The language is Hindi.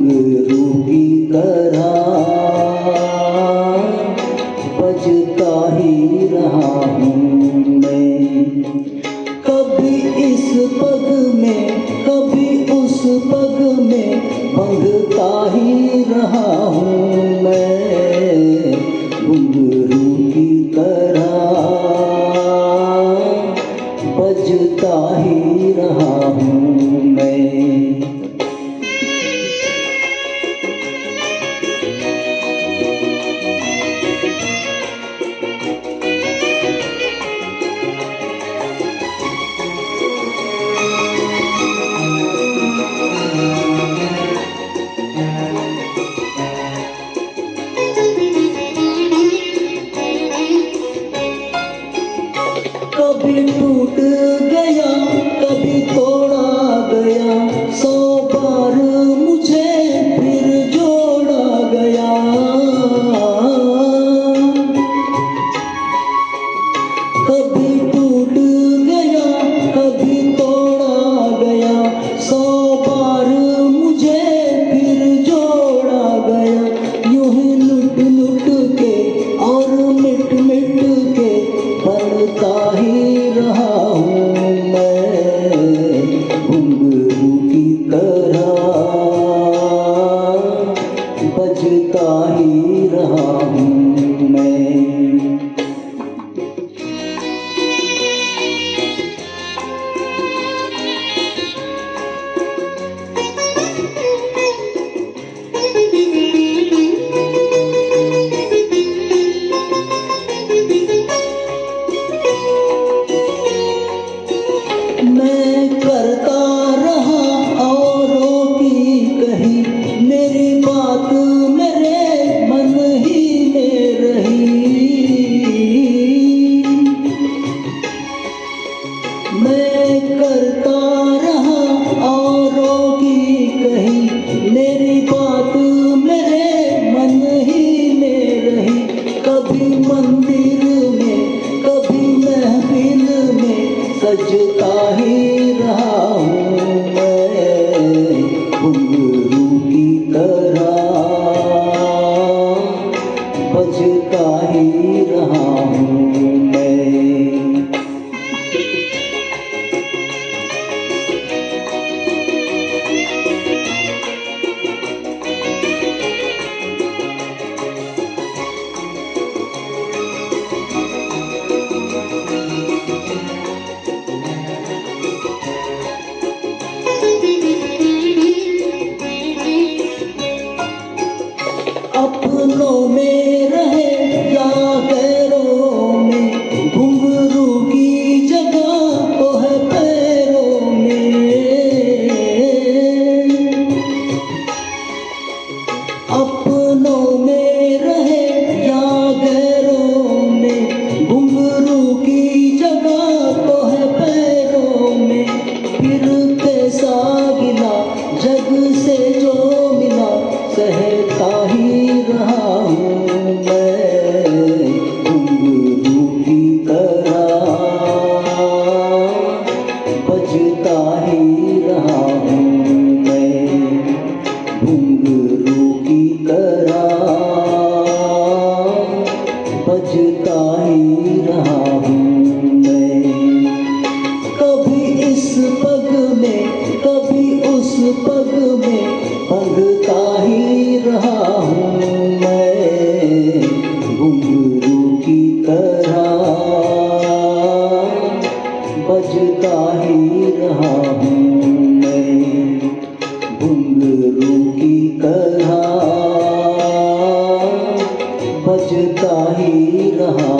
घुंघरू की तरह बजता ही रहा हूँ मैं। कभी इस पग में कभी उस पग में बंधता ही रहा हूँ मैं। घुंघरू की तरह बजता ही रहा हूँ मैं। कभी टूट गया कभी तोड़ा गया, 100 बार मुझे फिर जोड़ा गया। कभी टूट गया कभी तोड़ा गया, 100 बार मुझे फिर जोड़ा गया। यूं ही लुट लुट के और मिट मिट के बनता ही रहा हूँ मैं। घुंघरू की तरह बजता ही रहा हूँ मैं। मैं करता रहा औरों की कही, मेरी बात मेरे मन ही में रही। मैं करता रहा औरों की कही, मेरी बात मेरे मन ही में रही। कभी मंदिर में कभी महफिल में सजता ही रहा हूँ मैं। घुंघरू की तरह बजता ही रहा हूँ मैं। अपनों में रहे या गैरों में, घुंघरू की जगह तो है पैरों में। अपनों में रहे या गैरों में, घुंघरू की जगह तो है पैरों में। फिर कैसा गिला जग से जो मिला, सहता ही रहा हूँ मैं। घुंघरू की तरह बजता ही रहा हूँ मैं। घुंघरू की तरह बजता ही रहा हूँ मैं। कभी इस पग में कभी उस पग में बंधता ही रहा हूँ मैं। घुंघरू की तरह बजता ही रहा हूँ मैं। घुंघरू की तरह बजता ही रहा